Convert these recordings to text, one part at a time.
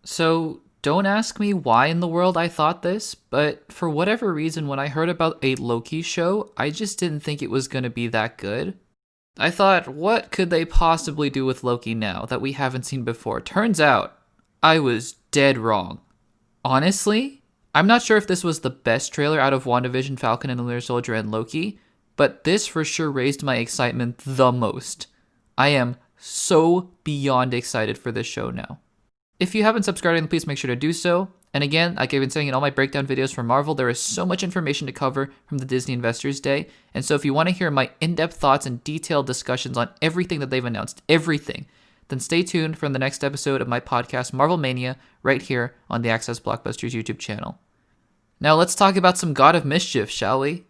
So, don't ask me why in the world I thought this, but for whatever reason, when I heard about a Loki show, I just didn't think it was going to be that good. I thought, what could they possibly do with Loki now that we haven't seen before? Turns out, I was dead wrong. Honestly, I'm not sure if this was the best trailer out of WandaVision, Falcon and the Winter Soldier, and Loki, but this for sure raised my excitement the most. I am so beyond excited for this show now. If you haven't subscribed, then please make sure to do so. And again, like I've been saying in all my breakdown videos for Marvel, there is so much information to cover from the Disney Investors Day. And so if you want to hear my in-depth thoughts and detailed discussions on everything that they've announced, everything, then stay tuned for the next episode of my podcast, Marvel Mania, right here on the Access Blockbusters YouTube channel. Now let's talk about some God of Mischief, shall we?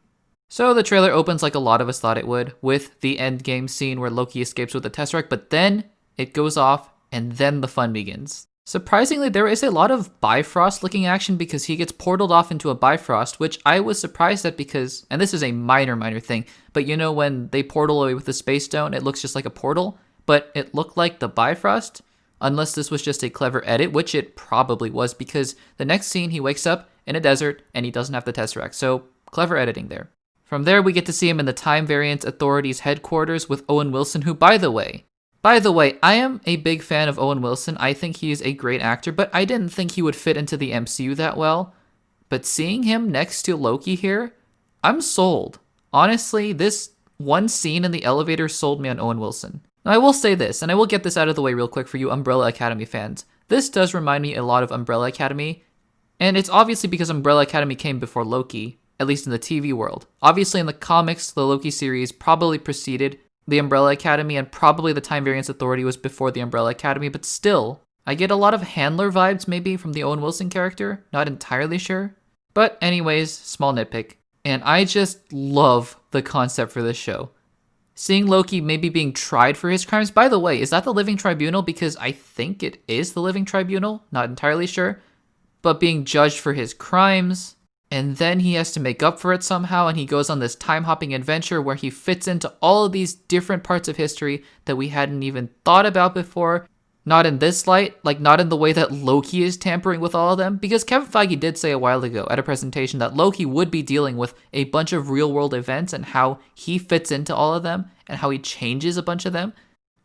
So the trailer opens like a lot of us thought it would, with the endgame scene where Loki escapes with the Tesseract, but then it goes off, and then the fun begins. Surprisingly, there is a lot of Bifrost looking action because he gets portaled off into a Bifrost, which I was surprised at because, and this is a minor thing, but you know when they portal away with the Space Stone, it looks just like a portal, but it looked like the Bifrost, unless this was just a clever edit, which it probably was because the next scene he wakes up in a desert and he doesn't have the Tesseract, so clever editing there. From there, we get to see him in the Time Variance Authority's headquarters with Owen Wilson, who, by the way, I am a big fan of Owen Wilson. I think he is a great actor, but I didn't think he would fit into the MCU that well. But seeing him next to Loki here, I'm sold. Honestly, this one scene in the elevator sold me on Owen Wilson. Now, I will say this, and I will get this out of the way real quick for you Umbrella Academy fans. This does remind me a lot of Umbrella Academy, and it's obviously because Umbrella Academy came before Loki, at least in the TV world. Obviously, in the comics, the Loki series probably preceded the Umbrella Academy, and probably the Time Variance Authority was before the Umbrella Academy, but still, I get a lot of Handler vibes maybe from the Owen Wilson character, not entirely sure. But anyways, small nitpick. And I just love the concept for this show. Seeing Loki maybe being tried for his crimes. By the way, is that the Living Tribunal? Because I think it is the Living Tribunal, not entirely sure. But being judged for his crimes, and then he has to make up for it somehow, and he goes on this time-hopping adventure where he fits into all of these different parts of history that we hadn't even thought about before. Not in this light, like not in the way that Loki is tampering with all of them, because Kevin Feige did say a while ago at a presentation that Loki would be dealing with a bunch of real-world events and how he fits into all of them and how he changes a bunch of them.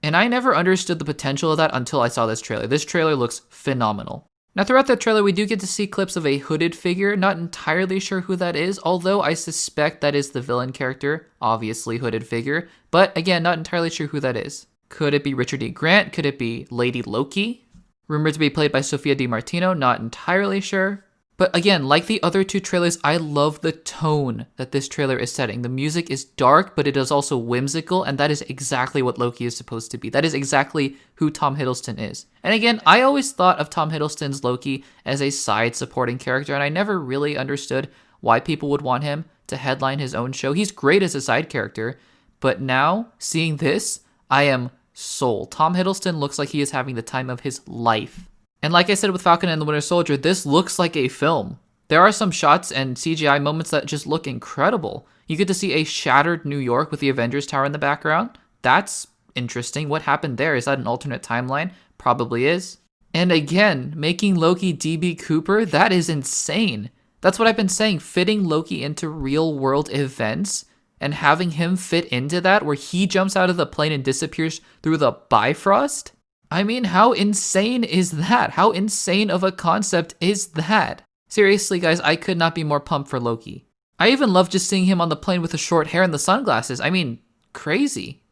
And I never understood the potential of that until I saw this trailer. This trailer looks phenomenal. Now, throughout the trailer, we do get to see clips of a hooded figure. Not entirely sure who that is, although I suspect that is the villain character, obviously hooded figure. But again, not entirely sure who that is. Could it be Richard E. Grant? Could it be Lady Loki? Rumored to be played by Sofia DiMartino, not entirely sure. But again, like the other two trailers, I love the tone that this trailer is setting. The music is dark, but it is also whimsical, and that is exactly what Loki is supposed to be. That is exactly who Tom Hiddleston is. And again, I always thought of Tom Hiddleston's Loki as a side supporting character, and I never really understood why people would want him to headline his own show. He's great as a side character, but now, seeing this, I am sold. Tom Hiddleston looks like he is having the time of his life. And like I said with Falcon and the Winter Soldier, this looks like a film. There are some shots and CGI moments that just look incredible. You get to see a shattered New York with the Avengers Tower in the background. That's interesting. What happened there? Is that an alternate timeline? Probably is. And again, making Loki DB Cooper, that is insane. That's what I've been saying, fitting Loki into real world events and having him fit into that where he jumps out of the plane and disappears through the Bifrost. I mean, how insane is that? How insane of a concept is that? Seriously, guys, I could not be more pumped for Loki. I even love just seeing him on the plane with the short hair and the sunglasses. I mean, crazy.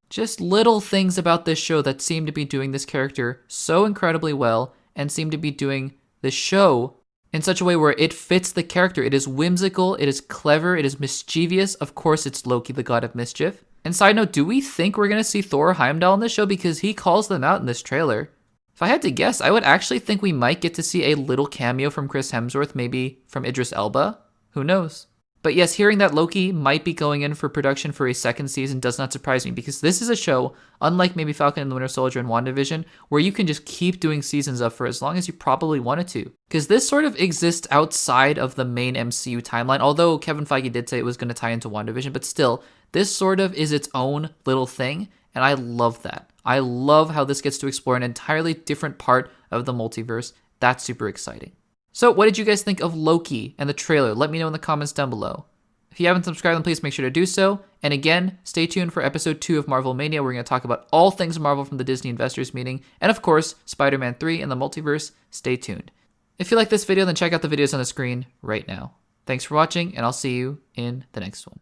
Just little things about this show that seem to be doing this character so incredibly well and seem to be doing the show in such a way where it fits the character. It is whimsical, it is clever, it is mischievous. Of course, it's Loki, the god of mischief. And side note, do we think we're going to see Thor or Heimdall in this show? Because he calls them out in this trailer. If I had to guess, I would actually think we might get to see a little cameo from Chris Hemsworth, maybe from Idris Elba. Who knows? But yes, hearing that Loki might be going in for production for a second season does not surprise me, because this is a show, unlike maybe Falcon and the Winter Soldier and WandaVision, where you can just keep doing seasons of for as long as you probably wanted to. Because this sort of exists outside of the main MCU timeline, although Kevin Feige did say it was going to tie into WandaVision, but still, this sort of is its own little thing, and I love that. I love how this gets to explore an entirely different part of the multiverse. That's super exciting. So what did you guys think of Loki and the trailer? Let me know in the comments down below. If you haven't subscribed, then please make sure to do so. And again, stay tuned for episode 2 of Marvel Mania. We're going to talk about all things Marvel from the Disney Investors Meeting. And of course, Spider-Man 3 and the multiverse. Stay tuned. If you like this video, then check out the videos on the screen right now. Thanks for watching, and I'll see you in the next one.